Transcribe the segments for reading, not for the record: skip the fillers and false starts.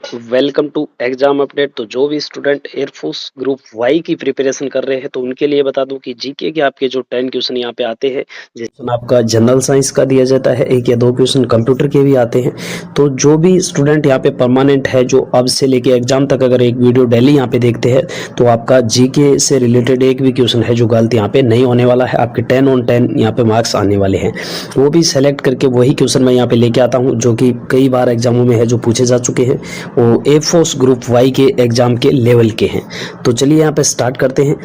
Welcome to exam update. तो जो भी स्टूडेंट एयरफोर्स ग्रुप वाई की प्रिपरेशन कर रहे हैं तो उनके लिए बता दूं कि जीके के आपके जो 10 क्वेश्चन यहाँ पे आते हैं, जिसमें आपका जनरल साइंस का दिया जाता है, एक या दो क्वेश्चन कंप्यूटर के भी आते हैं। तो जो भी स्टूडेंट यहाँ पे परमानेंट है, जो अब से लेके एग्जाम तक अगर एक वीडियो डेली यहाँ पे देखते हैं तो आपका जीके से रिलेटेड एक भी क्वेश्चन है जो गलत यहाँ पे नहीं होने वाला है। आपके 10 on 10 यहाँ पे मार्क्स आने वाले हैं, वो भी सेलेक्ट करके वही क्वेश्चन मैं यहाँ पे लेके आता हूँ जो कि कई बार एग्जामों में है, जो पूछे जा चुके हैं। वो एयरफोर्स ग्रुप वाई के एग्जाम के लेवल के हैं। तो चलिए यहाँ पे स्टार्ट करते हैं।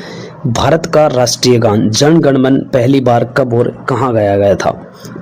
भारत का राष्ट्रीय गान जन गण मन पहली बार कब और कहाँ गाया गया था?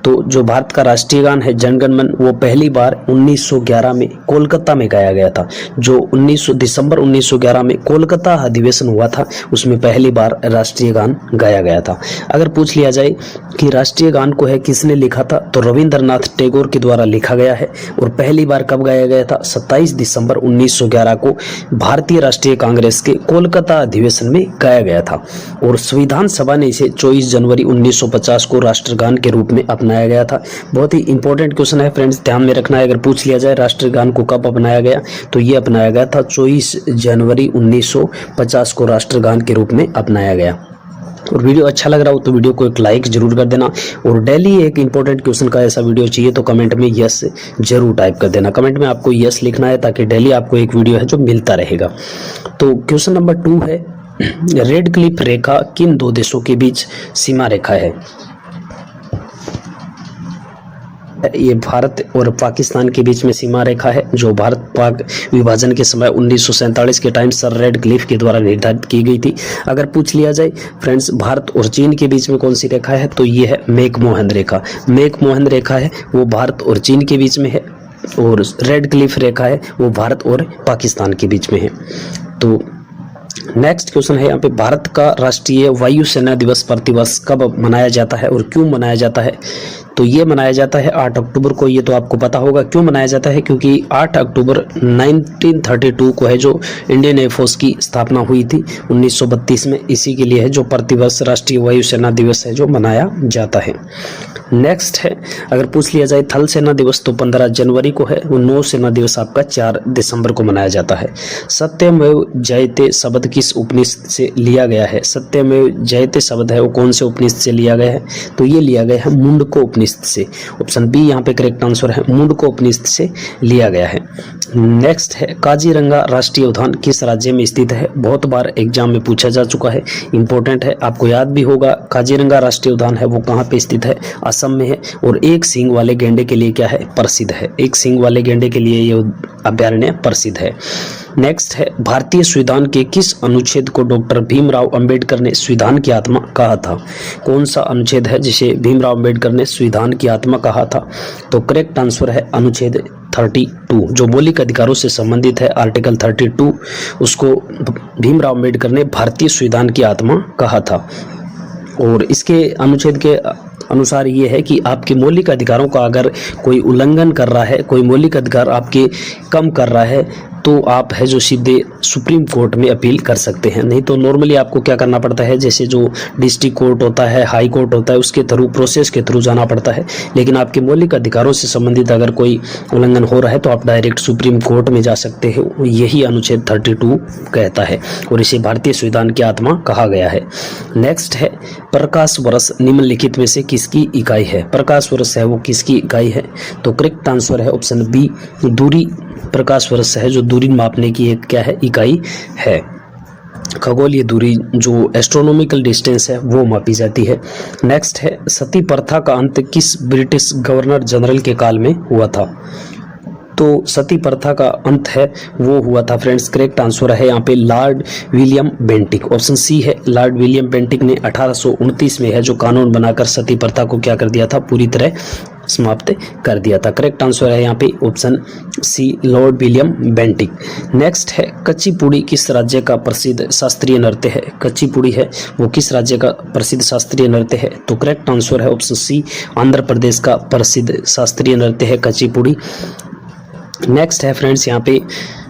तो जो भारत का राष्ट्रीय गान है जन गण मन, वो पहली बार 1911 में कोलकाता में गाया गया था। जो 19 दिसंबर 1911 में कोलकाता अधिवेशन हुआ था, उसमें पहली बार राष्ट्रीय गान गाया गया था। अगर पूछ लिया जाए कि राष्ट्रीय गान को है किसने लिखा था, तो रविंद्रनाथ टैगोर के द्वारा लिखा गया है। और पहली बार कब गाया गया था? 27 दिसंबर 1911 को भारतीय राष्ट्रीय कांग्रेस के कोलकाता अधिवेशन में गाया गया था। और संविधान सभा ने इसे 24 जनवरी 1950 को राष्ट्रगान के रूप में अपनाया गया था। बहुत ही इंपॉर्टेंट क्वेश्चन है फ्रेंड्स, ध्यान में रखना है। अगर पूछ लिया जाए राष्ट्रगान को कब अपनाया गया, तो ये अपनाया गया था 24 जनवरी 1950 को राष्ट्रगान के रूप में अपनाया गया। और वीडियो अच्छा लग रहा हो तो वीडियो को एक लाइक जरूर कर देना। और डेली एक इंपॉर्टेंट क्वेश्चन का ऐसा वीडियो चाहिए तो कमेंट में यस जरूर टाइप कर देना। कमेंट में आपको यस लिखना है ताकि डेली आपको एक वीडियो है जो मिलता रहेगा। तो क्वेश्चन नंबर 2 है, रेड क्लिफ रेखा किन दो देशों के बीच सीमा रेखा है? ये भारत और पाकिस्तान के बीच में सीमा रेखा है, जो भारत पाक विभाजन के समय 1947 के टाइम सर रेड क्लिफ के द्वारा निर्धारित की गई थी। अगर पूछ लिया जाए फ्रेंड्स भारत और चीन के बीच में कौन सी रेखा है, तो ये है मैकमोहन रेखा। मैकमोहन रेखा है वो भारत और चीन के बीच में है, और रेड क्लिफ रेखा है वो भारत और पाकिस्तान के बीच में है। तो नेक्स्ट क्वेश्चन है यहाँ पे, भारत का राष्ट्रीय वायुसेना दिवस प्रतिवर्ष कब मनाया जाता है और क्यों मनाया जाता है? तो ये मनाया जाता है 8 अक्टूबर को। ये तो आपको पता होगा क्यों मनाया जाता है, क्योंकि 8 अक्टूबर 1932 को है जो इंडियन एयरफोर्स की स्थापना हुई थी 1932 में। इसी के लिए है जो प्रतिवर्ष राष्ट्रीय वायुसेना दिवस है जो मनाया जाता है। नेक्स्ट है, अगर पूछ लिया जाए थल सेना दिवस, तो 15 जनवरी को है। वो नौ सेना दिवस आपका 4 दिसंबर को मनाया जाता है। सत्यमेव जयते शब्द किस उपनिषद से लिया गया है? सत्यमेव जयते शब्द है वो कौन से उपनिषद से लिया गया है? तो ये लिया गया है मुंडको उपनिषद से। ऑप्शन बी यहाँ पे करेक्ट आंसर है, मुंडको उपनिषद से लिया गया है। नेक्स्ट है, काजीरंगा राष्ट्रीय उद्यान किस राज्य में स्थित है? बहुत बार एग्जाम में पूछा जा चुका है, इंपॉर्टेंट है, आपको याद भी होगा। काजीरंगा राष्ट्रीय उद्यान है वो कहाँ पे स्थित है? असम में है। और एक सींग वाले गेंडे के लिए क्या है? प्रसिद्ध है। एक सींग वाले गेंडे के लिए ये अभ्यारण्य प्रसिद्ध है। नेक्स्ट है, भारतीय संविधान के किस अनुच्छेद को डॉक्टर भीमराव अंबेडकर ने संविधान की आत्मा कहा था? कौन सा अनुच्छेद है जिसे भीमराव अंबेडकर ने संविधान की आत्मा कहा था? तो करेक्ट आंसर है अनुच्छेद 32, जो मौलिक अधिकारों से संबंधित है। आर्टिकल 32 उसको भीमराव अंबेडकर ने भारतीय संविधान की आत्मा कहा था। और इसके अनुच्छेद के अनुसार ये है कि आपके मौलिक अधिकारों का अगर कोई उल्लंघन कर रहा है, कोई मौलिक अधिकार आपके कम कर रहा है, तो आप है जो सीधे सुप्रीम कोर्ट में अपील कर सकते हैं। नहीं तो नॉर्मली आपको क्या करना पड़ता है, जैसे जो डिस्ट्रिक्ट कोर्ट होता है, हाई कोर्ट होता है, उसके थ्रू प्रोसेस के थ्रू जाना पड़ता है। लेकिन आपके मौलिक अधिकारों से संबंधित अगर कोई उल्लंघन हो रहा है तो आप डायरेक्ट सुप्रीम कोर्ट में जा सकते हैं। यही अनुच्छेद 32 कहता है और इसे भारतीय संविधान की आत्मा कहा गया है। नेक्स्ट है, प्रकाश वर्ष निम्नलिखित में से किसकी इकाई है? प्रकाश वर्ष है वो किसकी इकाई है? तो करेक्ट आंसर है ऑप्शन बी, दूरी। प्रकाश वर्ष है जो दूरी मापने की एक क्या है? इकाई है। खगोलीय दूरी जो एस्ट्रोनॉमिकल डिस्टेंस है वो मापी जाती है। नेक्स्ट है, सती प्रथा का अंत किस ब्रिटिश गवर्नर जनरल के काल में हुआ था? तो सती प्रथा का अंत है वो हुआ था फ्रेंड्स, करेक्ट आंसर है यहाँ पे Lord William Bentinck. Option C है, लॉर्ड विलियम बेंटिक ने 1829 में है जो कानून बनाकर सती प्रथा को क्या कर दिया था? पूरी तरह समाप्त कर दिया था। करेक्ट आंसर है यहाँ पे option C, Lord William Bentinck. Next है, कच्चीपुड़ी किस राज्य का प्रसिद्ध शास्त्रीय नृत्य है? कच्चीपुड़ी है वो किस राज्य का प्रसिद्ध शास्त्रीय नृत्य है? तो करेक्ट आंसर है ऑप्शन सी, आंध्र प्रदेश का प्रसिद्ध शास्त्रीय नृत्य है कच्चीपुड़ी। नेक्स्ट है फ्रेंड्स यहाँ पे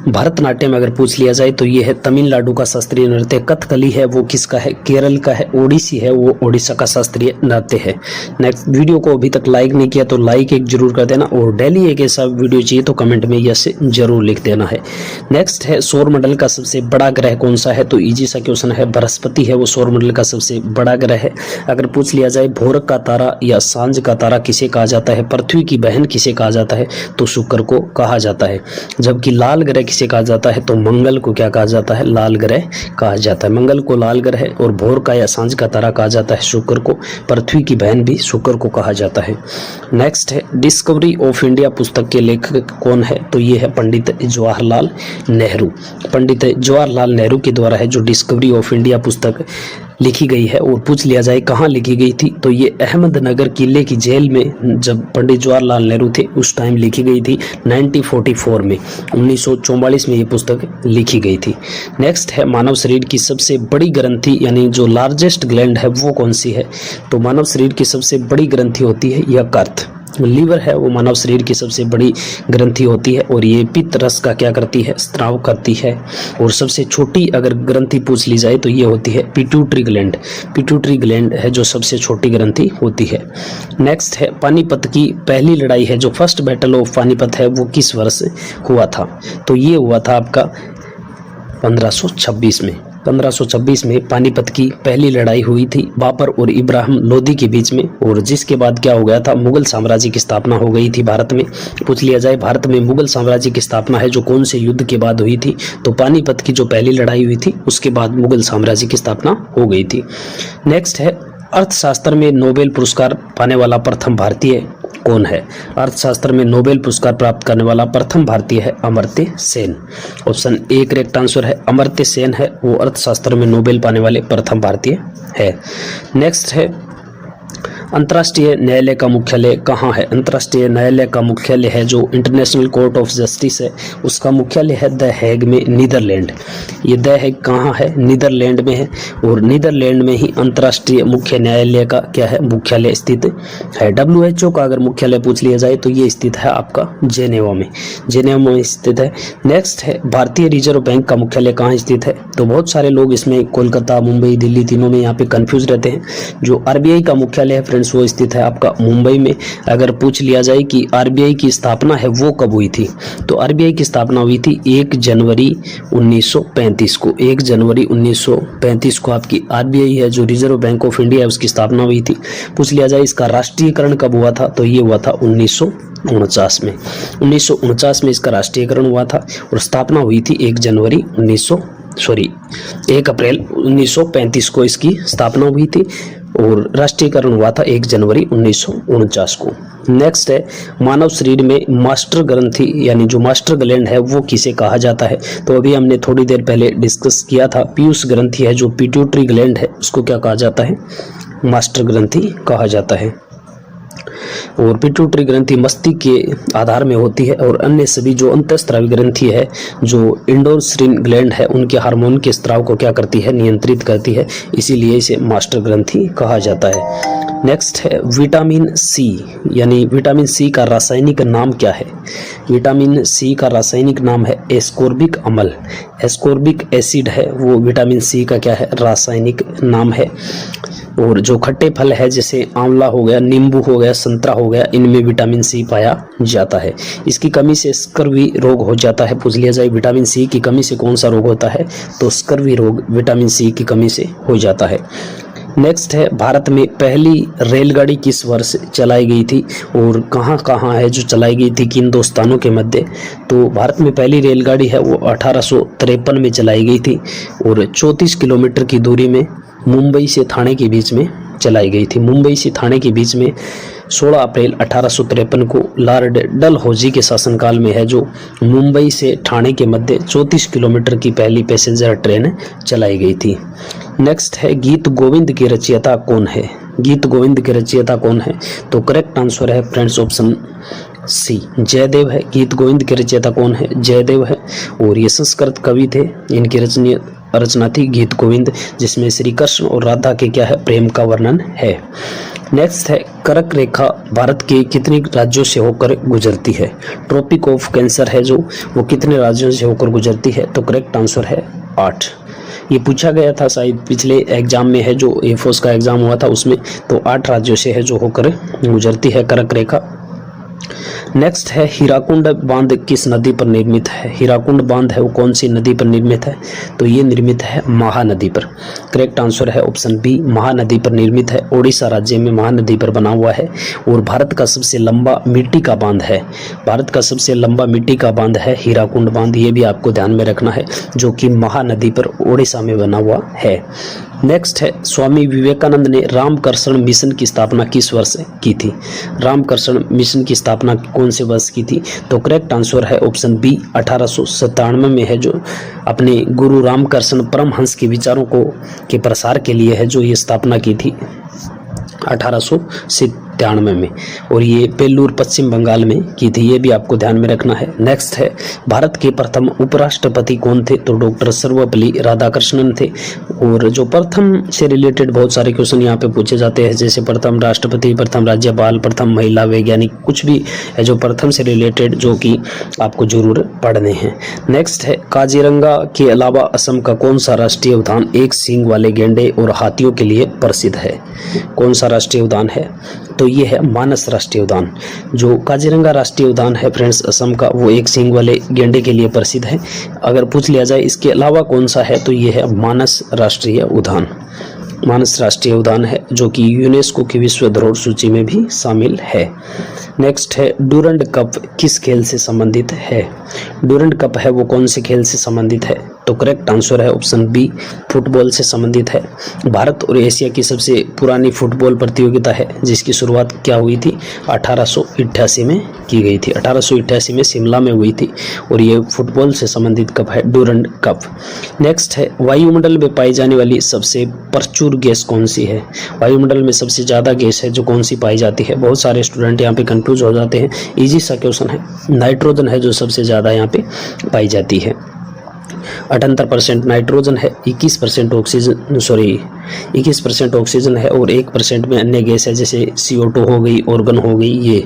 भरतनाट्यम अगर पूछ लिया जाए तो ये है तमिलनाडु का शास्त्रीय नृत्य। कथकली है वो किसका है, केरल का है। ओडिसी है वो ओडिशा का शास्त्रीय नृत्य है। नेक्स्ट, वीडियो को अभी तक लाइक नहीं किया तो लाइक एक जरूर कर देना, और डेली एक ऐसा वीडियो चाहिए तो कमेंट में यस जरूर लिख देना है। नेक्स्ट है सौरमंडल का सबसे बड़ा ग्रह कौन सा है, तो इजी सा क्वेश्चन है, बृहस्पति है वो सौरमंडल का सबसे बड़ा ग्रह है। अगर पूछ लिया जाए भोर का तारा या सांझ का तारा किसे कहा जाता है, पृथ्वी की बहन किसे कहा जाता है, तो शुक्र को कहा जाता है। जबकि लाल ग्रह किसे कहा जाता है, तो मंगल को क्या कहा जाता है, लाल ग्रह कहा जाता है। मंगल को लाल ग्रह, और भोर का या सांझ का तारा कहा जाता है शुक्र को। पृथ्वी की बहन भी शुक्र को कहा जाता है। नेक्स्ट है डिस्कवरी ऑफ इंडिया पुस्तक के लेखक कौन है, तो ये है पंडित जवाहरलाल नेहरू। पंडित जवाहरलाल नेहरू के द्वारा है जो डिस्कवरी ऑफ इंडिया पुस्तक लिखी गई है। और पूछ लिया जाए कहाँ लिखी गई थी, तो ये अहमदनगर किले की जेल में जब पंडित जवाहरलाल नेहरू थे उस टाइम लिखी गई थी 1944 में, 1944 में ये पुस्तक लिखी गई थी। नेक्स्ट है मानव शरीर की सबसे बड़ी ग्रंथि यानी जो लार्जेस्ट ग्लैंड है वो कौन सी है, तो मानव शरीर की सबसे बड़ी ग्रंथि होती है यकृत। लीवर है वो मानव शरीर की सबसे बड़ी ग्रंथि होती है, और ये पित्त रस का क्या करती है, स्त्राव करती है। और सबसे छोटी अगर ग्रंथि पूछ ली जाए तो ये होती है पिट्यूटरी ग्लैंड। पिट्यूटरी ग्लैंड है जो सबसे छोटी ग्रंथि होती है। नेक्स्ट है पानीपत की पहली लड़ाई है जो फर्स्ट बैटल ऑफ पानीपत है वो किस वर्ष हुआ था, तो ये हुआ था आपका 1526 में। 1526 में पानीपत की पहली लड़ाई हुई थी बाबर और इब्राहिम लोदी के बीच में, और जिसके बाद क्या हो गया था, मुगल साम्राज्य की स्थापना हो गई थी भारत में। पूछ लिया जाए भारत में मुगल साम्राज्य की स्थापना है जो कौन से युद्ध के बाद हुई थी, तो पानीपत की जो पहली लड़ाई हुई थी उसके बाद मुगल साम्राज्य की स्थापना हो गई थी। नेक्स्ट है अर्थशास्त्र में नोबेल पुरस्कार पाने वाला प्रथम भारतीय कौन है। अर्थशास्त्र में नोबेल पुरस्कार प्राप्त करने वाला प्रथम भारतीय है Amartya Sen. Option A correct answer है, अमर्त्य सेन है वो अर्थशास्त्र में नोबेल पाने वाले प्रथम भारतीय है। नेक्स्ट है अंतर्राष्ट्रीय न्यायालय का मुख्यालय कहाँ है। अंतर्राष्ट्रीय न्यायालय का मुख्यालय है जो इंटरनेशनल कोर्ट ऑफ जस्टिस है उसका मुख्यालय है द हेग में, नीदरलैंड। ये द हेग कहाँ है, नीदरलैंड में है, और नीदरलैंड में ही अंतर्राष्ट्रीय मुख्य न्यायालय का क्या है, मुख्यालय स्थित है। WHO का अगर मुख्यालय पूछ लिया जाए तो ये स्थित है आपका जेनेवा में, जेनेवा में स्थित है। नेक्स्ट है भारतीय रिजर्व बैंक का मुख्यालय कहाँ स्थित है, तो बहुत सारे लोग इसमें कोलकाता, मुंबई, दिल्ली तीनों में यहाँ पे कंफ्यूज रहते हैं। जो RBI का मुख्यालय है फ्रेंड्स वो स्थित है आपका मुंबई में। अगर पूछ लिया जाए कि RBI की स्थापना है वो कब हुई थी, तो RBI की स्थापना हुई थी 1 जनवरी 1935 को। 1 जनवरी 1935 को आपकी RBI है जो रिजर्व बैंक ऑफ इंडिया है उसकी स्थापना हुई थी। पूछ लिया जाए इसका राष्ट्रीयकरण कब हुआ था, तो ये हुआ था 1949 में। 1949 में इसका राष्ट्रीयकरण हुआ था, और स्थापना हुई थी 1 अप्रैल 1935 को इसकी स्थापना हुई थी, और राष्ट्रीयकरण हुआ था 1 जनवरी 1949 को। नेक्स्ट है मानव शरीर में मास्टर ग्रंथि यानी जो मास्टर ग्लैंड है वो किसे कहा जाता है, तो अभी हमने थोड़ी देर पहले डिस्कस किया था, पीयूष ग्रंथि है जो पिट्यूटरी ग्लैंड है उसको क्या कहा जाता है, मास्टर ग्रंथि कहा जाता है। और पिट्यूटरी ग्रंथि मस्तिष्क के आधार में होती है, और अन्य सभी जो अंतःस्रावी ग्रंथि है जो इंडोक्राइन ग्लैंड है उनके हार्मोन के स्त्राव को क्या करती है, नियंत्रित करती है, इसीलिए इसे मास्टर ग्रंथि कहा जाता है। नेक्स्ट है विटामिन सी यानी विटामिन सी का रासायनिक नाम क्या है। विटामिन सी का रासायनिक नाम है एस्कोर्बिक अम्ल। एस्कोर्बिक एसिड है वो विटामिन सी का क्या है, रासायनिक नाम है। और जो खट्टे फल है जैसे आंवला हो गया, नींबू हो गया, संतरा हो गया, इनमें विटामिन सी पाया जाता है। इसकी कमी से स्कर्वी रोग हो जाता है। पूछ लिया जाए विटामिन सी की कमी से कौन सा रोग होता है, तो स्कर्वी रोग विटामिन सी की कमी से हो जाता है। नेक्स्ट है भारत में पहली रेलगाड़ी किस वर्ष चलाई गई थी, और कहाँ कहाँ है जो चलाई गई थी, किन दो स्थानों के मध्य, तो भारत में पहली रेलगाड़ी है वो 1853 में चलाई गई थी, और 34 किलोमीटर की दूरी में मुंबई से थाने के बीच में चलाई गई थी। मुंबई से थाने के बीच में 16 अप्रैल 1853 को लॉर्ड डलहौजी के शासनकाल में है जो मुंबई से ठाणे के मध्य 34 किलोमीटर की पहली पैसेंजर ट्रेन चलाई गई थी। नेक्स्ट है गीत गोविंद के रचयिता कौन है। गीत गोविंद के रचयिता कौन है, तो करेक्ट आंसर है फ्रेंड्स ऑप्शन सी, जयदेव है। गीत गोविंद के रचयिता कौन है, जयदेव है। और ये संस्कृत कवि थे, इनकी रचना थी गीत गोविंद, जिसमें श्री कृष्ण और राधा के क्या है, प्रेम का वर्णन है। नेक्स्ट है कर्क रेखा भारत के कितने राज्यों से होकर गुजरती है। ट्रॉपिक ऑफ कैंसर है जो वो कितने राज्यों से होकर गुजरती है, तो करेक्ट आंसर है 8। ये पूछा गया था शायद पिछले एग्जाम में है जो एयरफोर्स का एग्जाम हुआ था उसमें, तो 8 राज्यों से है जो होकर गुजरती है कर्क रेखा। नेक्स्ट है हीराकुंड बांध किस नदी पर निर्मित है। हीराकुंड बांध है वो कौन सी नदी पर निर्मित है, तो ये निर्मित है महानदी पर। करेक्ट आंसर है ऑप्शन बी, महानदी पर निर्मित है। ओडिशा राज्य में महानदी पर बना हुआ है और भारत का सबसे लंबा मिट्टी का बांध है। भारत का सबसे लंबा मिट्टी का बांध है हीराकुंड बांध, ये भी आपको ध्यान में रखना है, जो कि महानदी पर ओडिशा में बना हुआ है। नेक्स्ट है स्वामी विवेकानंद ने रामकृष्ण मिशन की स्थापना किस वर्ष की थी। रामकृष्ण मिशन की स्थापना कौन से वर्ष की थी, तो करेक्ट आंसर है ऑप्शन बी, 1897 में है, जो अपने गुरु रामकृष्ण परमहंस के विचारों को के प्रसार के लिए है जो ये स्थापना की थी 1897 में, और ये बेल्लूर पश्चिम बंगाल में की थी, ये भी आपको ध्यान में रखना है। नेक्स्ट है भारत के प्रथम उपराष्ट्रपति कौन थे, तो डॉक्टर सर्वपल्ली राधाकृष्णन थे। और जो प्रथम से रिलेटेड बहुत सारे क्वेश्चन यहाँ पे पूछे जाते हैं, जैसे प्रथम राष्ट्रपति, प्रथम राज्यपाल, प्रथम महिला वैज्ञानिक, कुछ भी है जो प्रथम से रिलेटेड जो कि आपको जरूर पढ़ने हैं। नेक्स्ट है काजीरंगा के अलावा असम का कौन सा राष्ट्रीय उद्यान एक सींग वाले गेंडे और हाथियों के लिए प्रसिद्ध है। कौन सा राष्ट्रीय उद्यान है, तो ये है मानस राष्ट्रीय उद्यान। जो काजीरंगा राष्ट्रीय उद्यान है फ्रेंड्स असम का, वो एक सींग वाले गेंडे के लिए प्रसिद्ध है। अगर पूछ लिया जाए इसके अलावा कौन सा है, तो ये है मानस राष्ट्रीय उद्यान। मानस राष्ट्रीय उद्यान है जो कि यूनेस्को की विश्व धरोहर सूची में भी शामिल है। नेक्स्ट है डूरंड कप किस खेल से संबंधित है। डूरंड कप है वो कौन से खेल से संबंधित है, तो करेक्ट आंसर है ऑप्शन बी, फुटबॉल से संबंधित है। भारत और एशिया की सबसे पुरानी फुटबॉल प्रतियोगिता है जिसकी शुरुआत क्या हुई थी, 1888 में की गई थी। 1888 में शिमला में हुई थी और ये फुटबॉल से संबंधित कप है डूरंड कप। नेक्स्ट है वायुमंडल में पाई जाने वाली सबसे प्रचुर गैस कौन सी है। वायुमंडल में सबसे ज़्यादा गैस है जो कौन सी पाई जाती है। बहुत सारे स्टूडेंट यहाँ पे कंफ्यूज हो जाते हैं, इजी सा क्वेश्चन है। नाइट्रोजन है जो सबसे ज़्यादा यहाँ पे पाई जाती है, 78% नाइट्रोजन है, 21% ऑक्सीजन है और 1% में अन्य गैस है जैसे CO2 हो गई, ऑर्गन हो गई ये।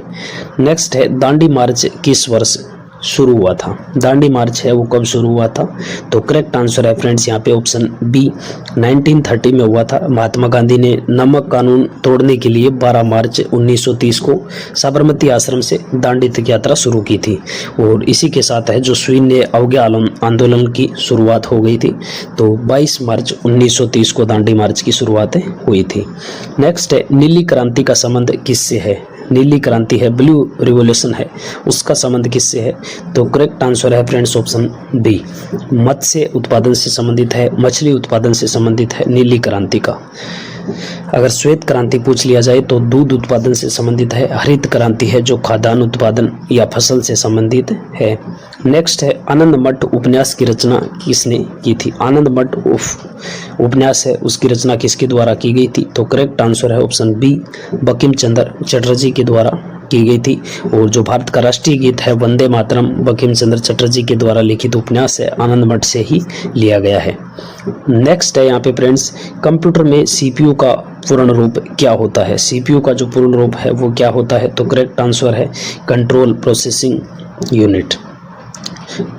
नेक्स्ट है दांडी मार्च किस वर्ष शुरू हुआ था। दांडी मार्च है वो कब शुरू हुआ था, तो करेक्ट आंसर है फ्रेंड्स यहाँ पे ऑप्शन बी, 1930 में हुआ था। महात्मा गांधी ने नमक कानून तोड़ने के लिए 12 मार्च 1930 को साबरमती आश्रम से दांडी तक यात्रा शुरू की थी और इसी के साथ है जो शून्य अवज्ञा आंदोलन की शुरुआत हो गई थी। तो 22 मार्च 1930 को दांडी मार्च की शुरुआत हुई थी। नेक्स्ट है नीली क्रांति का संबंध किससे है। नीली क्रांति है, ब्लू रिवॉल्यूशन है, उसका संबंध किससे है, तो करेक्ट आंसर है फ्रेंड्स ऑप्शन बी, मत्स्य उत्पादन से संबंधित है, मछली उत्पादन से संबंधित है नीली क्रांति का। अगर श्वेत क्रांति पूछ लिया जाए तो दूध उत्पादन से संबंधित है। हरित क्रांति है जो खाद्यान्न उत्पादन या फसल से संबंधित है। नेक्स्ट है आनंद मठ उपन्यास की रचना किसने की थी। आनंद मठ उपन्यास है उसकी रचना किसके द्वारा की गई थी, तो करेक्ट आंसर है ऑप्शन बी, बंकिम चंद्र चटर्जी के द्वारा की गई थी। और जो भारत का राष्ट्रीय गीत है वंदे मातरम, बंकिम चंद्र चटर्जी के द्वारा लिखित उपन्यास है, आनंद मठ से ही लिया गया है। नेक्स्ट है यहाँ पे फ्रेंड्स कंप्यूटर में CPU का पूर्ण रूप क्या होता है। CPU का जो पूर्ण रूप है वो क्या होता है, तो करेक्ट आंसर है control processing unit,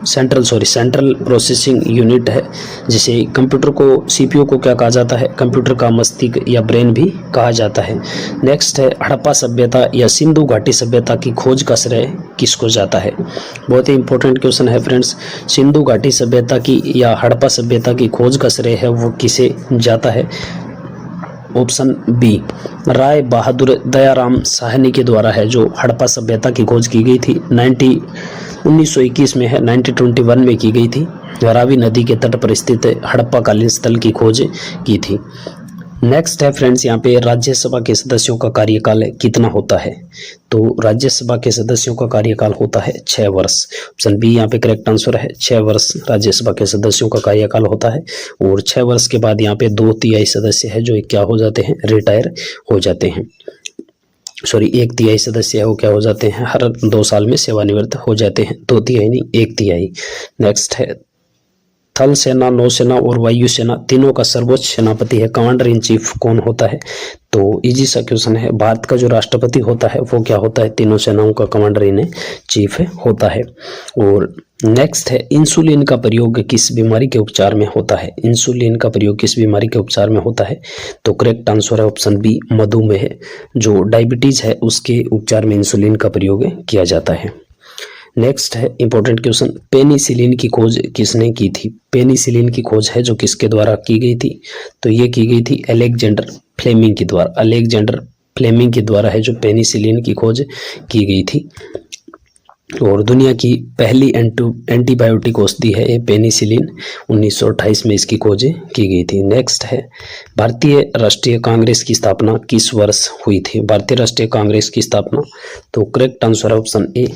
central processing unit है, जिसे कंप्यूटर को CPU को क्या कहा जाता है, कंप्यूटर का मस्तिष्क या ब्रेन भी कहा जाता है। नेक्स्ट है हड़प्पा सभ्यता या सिंधु घाटी सभ्यता की खोज का श्रेय किसको जाता है। बहुत ही इंपॉर्टेंट क्वेश्चन है फ्रेंड्स। सिंधु घाटी सभ्यता की या हड़प्पा सभ्यता की खोज का श्रेय है वो किसे जाता है, ऑप्शन बी, राय बहादुर दयाराम साहनी के द्वारा है जो हड़प्पा सभ्यता की खोज की गई थी। 1921 में है, 1921 में की गई थी। रावी नदी के तट पर स्थित हड़प्पा कालीन स्थल की खोज की थी। नेक्स्ट है फ्रेंड्स यहाँ पे राज्यसभा के सदस्यों का कार्यकाल कितना होता है, तो राज्यसभा के सदस्यों का कार्यकाल होता है 6 वर्ष। ऑप्शन बी यहाँ पे करेक्ट आंसर है, 6 वर्ष राज्यसभा के सदस्यों का कार्यकाल होता है। और 6 वर्ष के बाद यहाँ पे 2/3 सदस्य है जो क्या हो जाते हैं, रिटायर हो जाते हैं। 1/3 सदस्य है वो क्या हो जाते हैं, हर 2 साल में सेवानिवृत्त हो जाते हैं। 2/3 नहीं, 1/3। नेक्स्ट है थल सेना, नौसेना और वायुसेना तीनों का सर्वोच्च सेनापति है, कमांडर इन चीफ कौन होता है? तो इजी सा क्वेश्चन है। भारत का जो राष्ट्रपति होता है वो क्या होता है? तीनों सेनाओं का कमांडर इन चीफ होता है। और नेक्स्ट है, इंसुलिन का प्रयोग किस बीमारी के उपचार में होता है? इंसुलिन का प्रयोग किस बीमारी के उपचार में होता है? तो करेक्ट आंसर है ऑप्शन बी, मधुमेह। जो डायबिटीज है उसके उपचार में इंसुलिन का प्रयोग किया जाता है। नेक्स्ट है इंपॉर्टेंट क्वेश्चन, पेनिसिलिन की खोज किसने की थी? पेनिसिलिन की खोज है जो किसके द्वारा की गई थी? तो ये की गई थी अलेक्जेंडर फ्लेमिंग के द्वारा। अलेक्जेंडर फ्लेमिंग के द्वारा है जो पेनिसिलिन की खोज की गई थी। और दुनिया की पहली एंटीबायोटिक औषधि है ये पेनिसिलिन। 1928 में इसकी खोज की गई थी। नेक्स्ट है, भारतीय राष्ट्रीय कांग्रेस की स्थापना किस वर्ष हुई थी? भारतीय राष्ट्रीय कांग्रेस की स्थापना, तो करेक्ट आंसर है ऑप्शन ए,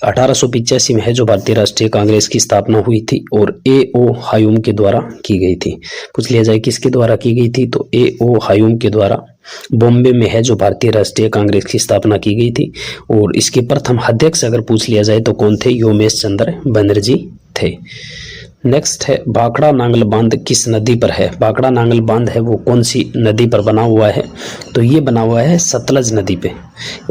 1885 में है जो भारतीय राष्ट्रीय कांग्रेस की स्थापना हुई थी। और A.O. ह्यूम के द्वारा की गई थी। पूछ लिया जाए किसके द्वारा की गई थी? तो A.O. ह्यूम के द्वारा बॉम्बे में है जो भारतीय राष्ट्रीय कांग्रेस की स्थापना की गई थी। और इसके प्रथम अध्यक्ष अगर पूछ लिया जाए तो कौन थे? योमेश चंद्र बनर्जी थे। नेक्स्ट है, भाखड़ा नांगल बांध किस नदी पर है? भाखड़ा नांगल बांध है वो कौन सी नदी पर बना हुआ है? तो ये बना हुआ है सतलज नदी पे।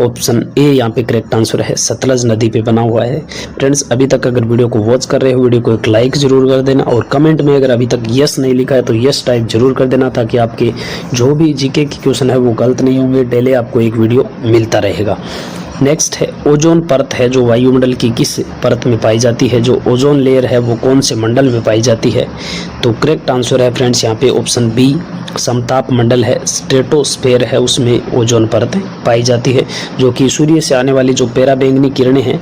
ऑप्शन ए यहाँ पे करेक्ट आंसर है, सतलज नदी पे बना हुआ है। फ्रेंड्स, अभी तक अगर वीडियो को वॉच कर रहे हो, वीडियो को एक लाइक जरूर कर देना और कमेंट में अगर अभी तक यस नहीं लिखा है तो यस टाइप जरूर कर देना, ताकि आपके जो भी जीके के क्वेश्चन है वो गलत नहीं होंगे। डेली आपको एक वीडियो मिलता रहेगा। नेक्स्ट है, ओजोन परत है जो वायुमंडल की किस परत में पाई जाती है? जो ओजोन लेयर है वो कौन से मंडल में पाई जाती है? तो करेक्ट आंसर है फ्रेंड्स यहाँ पे ऑप्शन बी, समताप मंडल है, स्ट्रेटोस्फेयर है, उसमें ओजोन परत पाई जाती है, जो कि सूर्य से आने वाली जो पराबैंगनी किरणें हैं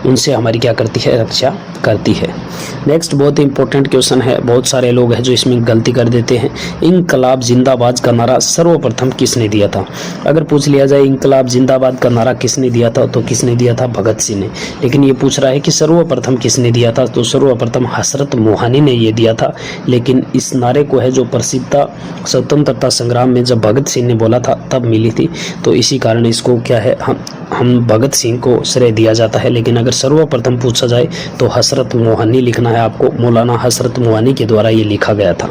उनसे हमारी क्या करती है? रक्षा करती है। नेक्स्ट बहुत ही इंपॉर्टेंट क्वेश्चन है, बहुत सारे लोग हैं जो इसमें गलती कर देते हैं। इंकलाब जिंदाबाद का नारा सर्वप्रथम किसने दिया था? अगर पूछ लिया जाए इंकलाब जिंदाबाद का नारा किसने दिया था, तो किसने दिया था? भगत सिंह ने। लेकिन ये पूछ रहा है कि सर्वप्रथम किसने दिया था, तो सर्वप्रथम हसरत मोहानी ने ये दिया था। लेकिन इस नारे को है जो प्रसिद्धता स्वतंत्रता संग्राम में जब भगत सिंह ने बोला था तब मिली थी, तो इसी कारण इसको क्या है, हम भगत सिंह को श्रेय दिया जाता है। लेकिन अगर सर्वप्रथम पूछा जाए तो हसरत मोहानी लिखना है आपको, मौलाना हसरत मोहानी के द्वारा ये लिखा गया था।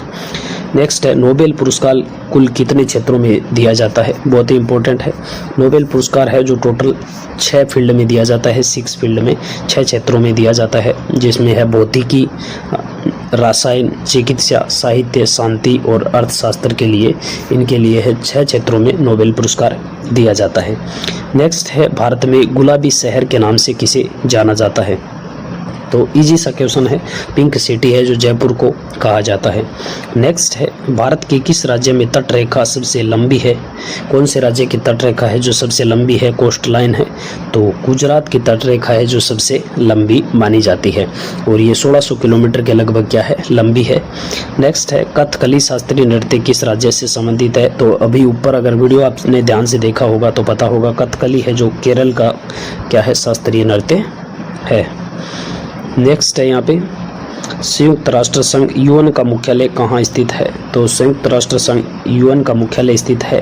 नेक्स्ट है, नोबेल पुरस्कार कुल कितने क्षेत्रों में दिया जाता है? बहुत ही इंपॉर्टेंट है। नोबेल पुरस्कार है जो टोटल 6 फील्ड में दिया जाता है, 6 फील्ड में, 6 क्षेत्रों में दिया जाता है, जिसमें है भौतिकी, रसायन, चिकित्सा, साहित्य, शांति और अर्थशास्त्र के लिए, इनके लिए है 6 क्षेत्रों में नोबेल पुरस्कार दिया जाता है। नेक्स्ट है, भारत में गुलाबी शहर के नाम से किसे जाना जाता है? तो इजी सा क्वेश्चन है, पिंक सिटी है जो जयपुर को कहा जाता है। नेक्स्ट है, भारत के किस राज्य में तट रेखा सबसे लंबी है? कौन से राज्य की तट रेखा है जो सबसे लंबी है, कोस्ट लाइन है? तो गुजरात की तट रेखा है जो सबसे लंबी मानी जाती है, और ये 1600 किलोमीटर के लगभग क्या है, लंबी है। नेक्स्ट है, कथकली शास्त्रीय नृत्य किस राज्य से संबंधित है? तो अभी ऊपर अगर वीडियो आपने ध्यान से देखा होगा तो पता होगा, कथकली है जो केरल का क्या है, शास्त्रीय नृत्य है। नेक्स्ट है यहाँ पे, संयुक्त राष्ट्र संघ यूएन का मुख्यालय कहाँ स्थित है? तो संयुक्त राष्ट्र संघ यूएन का मुख्यालय स्थित है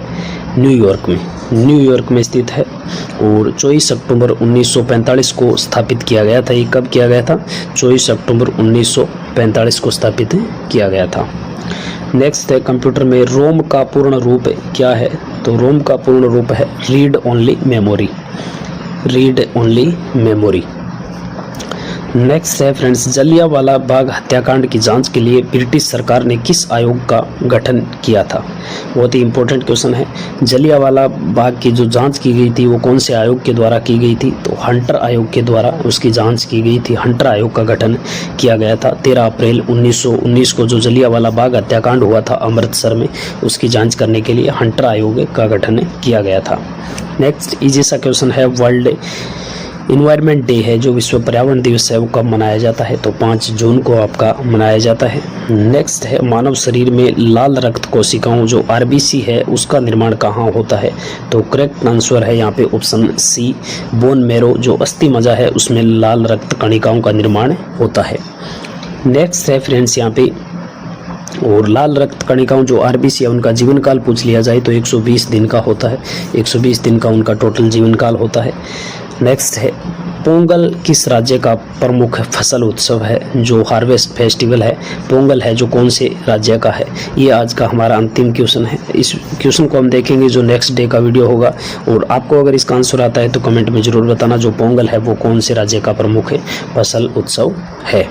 न्यूयॉर्क में, न्यूयॉर्क में स्थित है। और 24 अक्टूबर 1945 को स्थापित किया गया था। ये कब किया गया था? 24 अक्टूबर 1945 को स्थापित किया गया था। नेक्स्ट है, कंप्यूटर में रोम का पूर्ण रूप क्या है? तो रोम का पूर्ण रूप है read only memory, read only memory. Next है फ्रेंड्स, जलियांवाला बाग हत्याकांड की जांच के लिए ब्रिटिश सरकार ने किस आयोग का गठन किया था? बहुत ही इंपॉर्टेंट क्वेश्चन है। जलियांवाला बाग की जो जांच की गई थी वो कौन से आयोग के द्वारा की गई थी? तो हंटर आयोग के द्वारा उसकी जांच की गई थी। हंटर आयोग का गठन किया गया था। 13 अप्रैल 1919 को जो जलियांवाला बाग हत्याकांड हुआ था अमृतसर में, उसकी जाँच करने के लिए हंटर आयोग का गठन किया गया था। नेक्स्ट इजी सा क्वेश्चन है, वर्ल्ड इन्वायरमेंट डे है जो विश्व पर्यावरण दिवस है वो कब मनाया जाता है? तो 5 जून को आपका मनाया जाता है। नेक्स्ट है, मानव शरीर में लाल रक्त कोशिकाओं जो आरबीसी है उसका निर्माण कहाँ होता है? तो करेक्ट आंसर है यहाँ पे ऑप्शन सी, बोन मैरो जो अस्थि मज्जा है उसमें लाल रक्त कणिकाओं का निर्माण होता है। नेक्स्ट है फ्रेंड्स यहाँ पे, और लाल रक्त कणिकाओं जो आरबीसी है उनका जीवन काल पूछ लिया जाए तो 120 दिन का होता है, 120 दिन का उनका टोटल जीवन काल होता है। नेक्स्ट है, पोंगल किस राज्य का प्रमुख फसल उत्सव है? जो हार्वेस्ट फेस्टिवल है पोंगल है, जो कौन से राज्य का है? ये आज का हमारा अंतिम क्वेश्चन है। इस क्वेश्चन को हम देखेंगे जो नेक्स्ट डे का वीडियो होगा। और आपको अगर इसका आंसर आता है तो कमेंट में ज़रूर बताना, जो पोंगल है वो कौन से राज्य का प्रमुख फसल उत्सव है।